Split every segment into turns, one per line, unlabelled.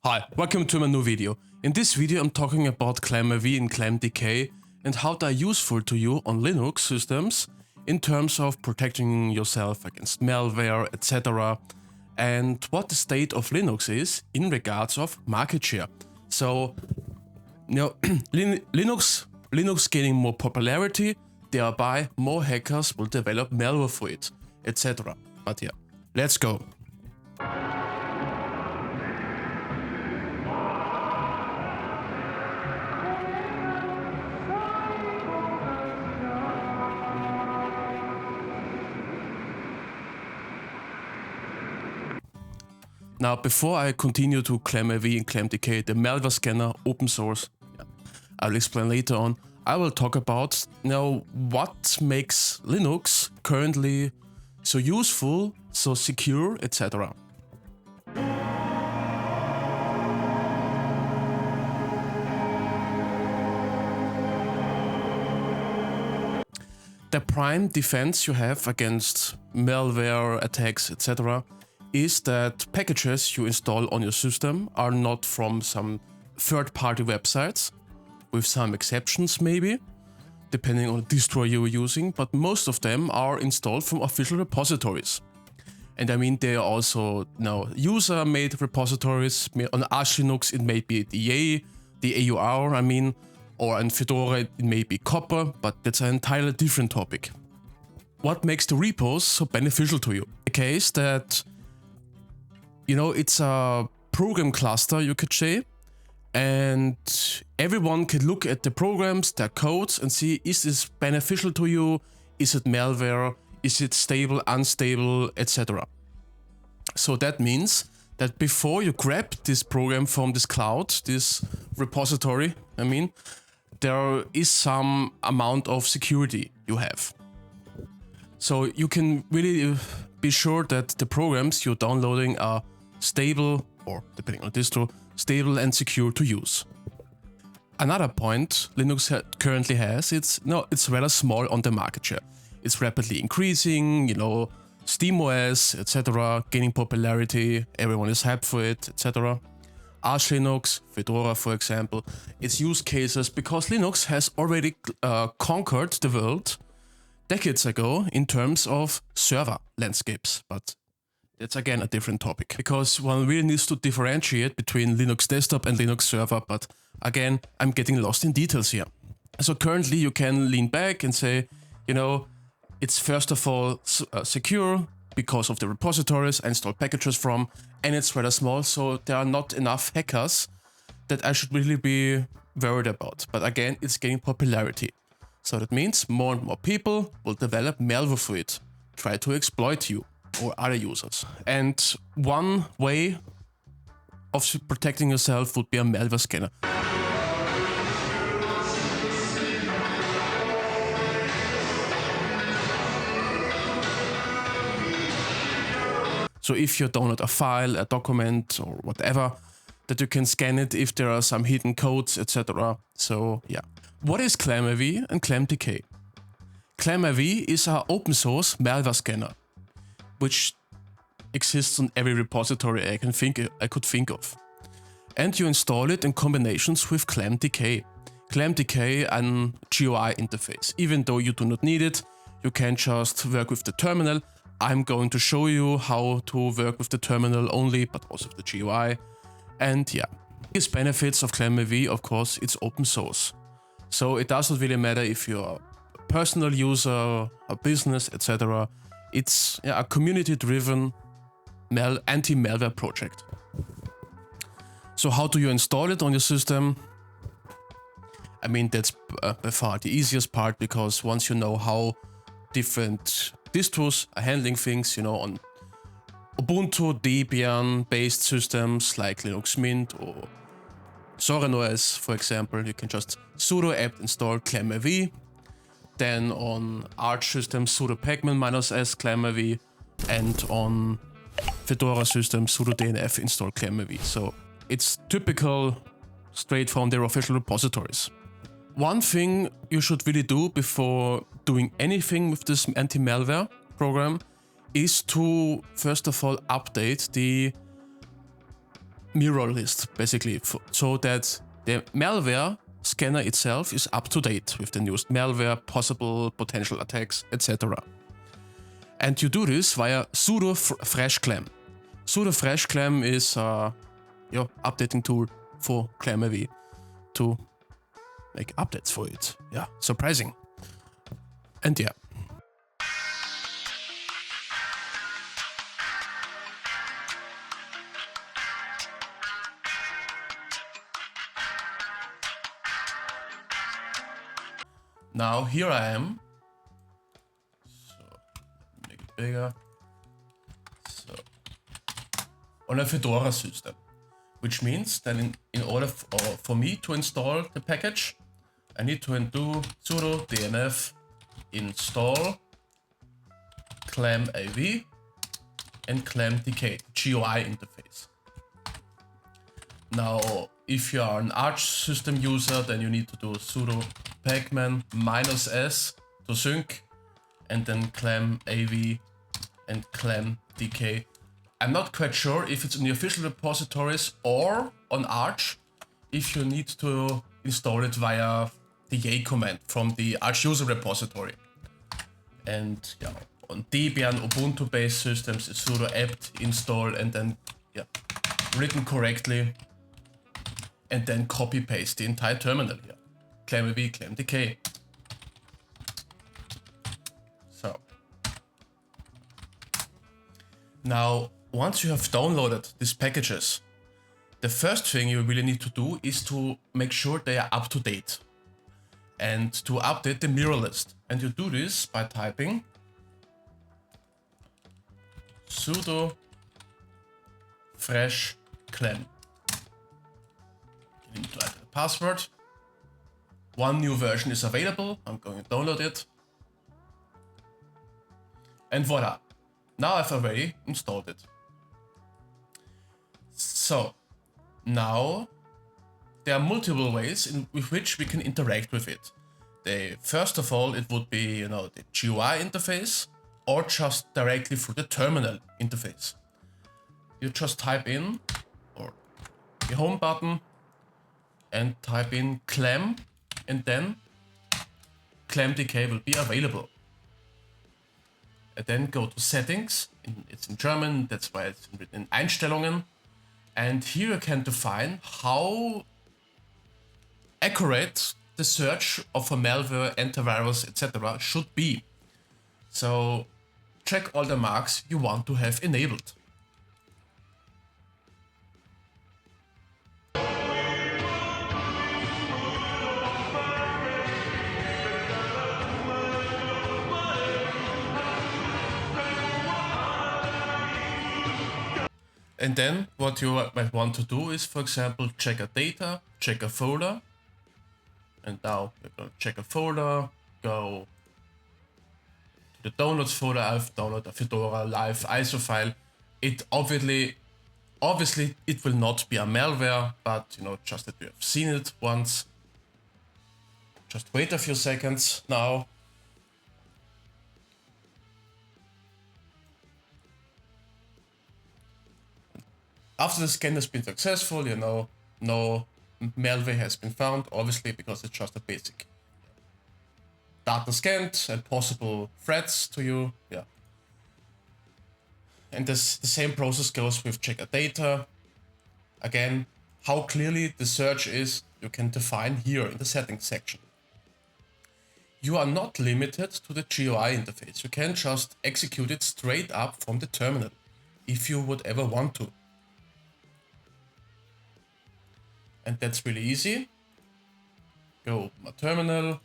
Hi, welcome to my new video. In this video I'm talking about Clamav and Clamtk and how they're useful to you on Linux systems in terms of protecting yourself against malware, etc. and what the state of Linux is in regards of market share. So, Linux gaining more popularity, thereby more hackers will develop malware for it, etc. But yeah, let's go. Now, before I continue to Clamav and Clamtk, the malware scanner, open source, I'll explain later on. I will talk about now what makes Linux currently so useful, so secure, etc. The prime defense you have against malware attacks, etc. is that packages you install on your system are not from some third-party websites, with some exceptions maybe, depending on the distro you're using, but most of them are installed from official repositories. And I mean, they are also now user-made repositories. On Arch Linux it may be the AUR, I mean, or on Fedora it may be Copper, but that's an entirely different topic. What makes the repos so beneficial to you? The case that it's a program cluster, you could say, and everyone can look at the programs, their codes, and see, is this beneficial to you? Is it malware? Is it stable, unstable, etc. So that means that before you grab this program from this cloud, this repository, there is some amount of security you have. So you can really be sure that the programs you're downloading are stable, or depending on distro, stable and secure to use. Another point Linux currently has, it's rather small on the market share. It's rapidly increasing, SteamOS, etc., gaining popularity, everyone is hyped for it, etc. Arch Linux, Fedora for example, its use cases, because Linux has already conquered the world decades ago in terms of server landscapes, but that's again a different topic, because one really needs to differentiate between Linux desktop and Linux server, but again, I'm getting lost in details here. So currently you can lean back and say, it's first of all secure because of the repositories I install packages from, and it's rather small, so there are not enough hackers that I should really be worried about. But again, it's gaining popularity. So that means more and more people will develop malware for it, try to exploit you or other users. And one way of protecting yourself would be a malware scanner. So if you download a file, a document or whatever, that you can scan it if there are some hidden codes, etc. So yeah. What is Clamav and Clamtk? Clamav is our open source malware scanner, which exists on every repository I could think of. And you install it in combinations with Clamtk. Clamtk, an GUI interface. Even though you do not need it, you can just work with the terminal. I'm going to show you how to work with the terminal only, but also with the GUI. And yeah, biggest benefits of Clamav, of course, it's open source. So it doesn't really matter if you're a personal user, a business, etc. It's a community-driven anti-malware project. So how do you install it on your system? That's by far the easiest part, because once you know how different distros are handling things, on Ubuntu, Debian-based systems like Linux Mint or Zorin OS, for example, you can just sudo apt install Clamav. Then on Arch systems, sudo Pacman -s Clamav, and on Fedora systems, sudo dnf install Clamav. So it's typical straight from their official repositories. One thing you should really do before doing anything with this anti-malware program is to first of all update the mirror list, basically, so that the malware scanner itself is up to date with the newest malware, possible potential attacks, etc. And you do this via sudo Freshclam. Sudo Freshclam is your updating tool for Clamav to make updates for it. Yeah, surprising. And yeah. Now here I am. So make it bigger. So on a Fedora system, which means that in order for me to install the package, I need to do sudo dnf install Clamav and Clamtk GUI interface. Now, if you are an Arch system user, then you need to do sudo Pacman -s to sync, and then Clamav and Clamtk. I'm not quite sure if it's in the official repositories or on Arch, if you need to install it via the yay command from the Arch user repository. And yeah, on Debian Ubuntu-based systems, it's sudo apt install and then written correctly, and then copy-paste the entire terminal here. Clamav, Clamtk. So now, once you have downloaded these packages, the first thing you really need to do is to make sure they are up to date and to update the mirror list. And you do this by typing sudo freshclam. You need to enter the password. One new version is available. I'm going to download it. And voila. Now I've already installed it. So now there are multiple ways with which we can interact with it. First of all, it would be, the GUI interface, or just directly through the terminal interface. You just type in, or the home button, and type in clam, and then Clamtk will be available. And then go to settings, it's in German, that's why it's written in Einstellungen. And here you can define how accurate the search of a malware, antivirus, etc. should be. So check all the marks you want to have enabled. And then what you might want to do is, for example, check a data, check a folder. And now we're going to check a folder, go to the downloads folder. I've downloaded a Fedora live ISO file. It obviously it will not be a malware, but just that you have seen it once. Just wait a few seconds now. After the scan has been successful, no malware has been found, obviously, because it's just a basic data scanned and possible threats to you. Yeah. And the same process goes with check a data. Again, how clearly the search is, you can define here in the settings section. You are not limited to the GUI interface. You can just execute it straight up from the terminal if you would ever want to. And that's really easy. Go open my terminal.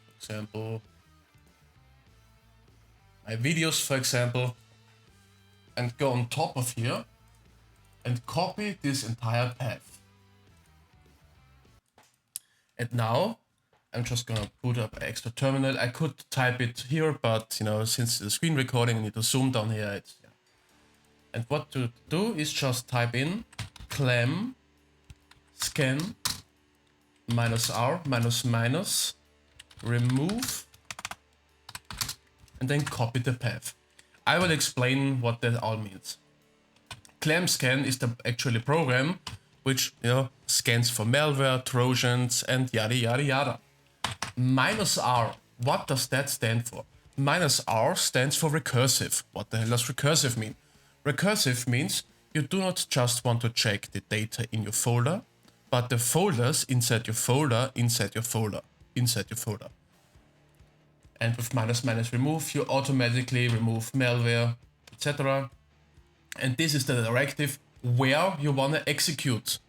For example, my videos, for example, and go on top of here and copy this entire path. And now I'm just gonna boot up an extra terminal. I could type it here, but since the screen recording, I need to zoom down here. And what to do is just type in clam scan -r remove, and then copy the path. I will explain what that all means. Clamscan is the actually program which scans for malware, trojans, and yada yada yada. -R, what does that stand for? -R stands for recursive. What the hell does recursive mean? Recursive means you do not just want to check the data in your folder, but the folders inside your folder, inside your folder, inside your folder. And with -remove, you automatically remove malware, etc. And this is the directive where you want to execute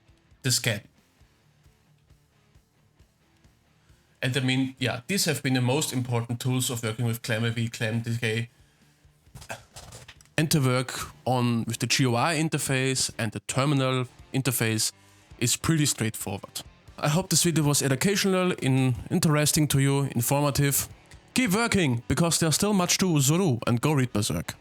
the scan. And I mean, yeah, these have been the most important tools of working with Clamav, Clamtk. And to work with the GUI interface and the terminal interface is pretty straightforward. I hope this video was educational, interesting to you, informative. Keep working, because there's still much to do, and go read Berserk.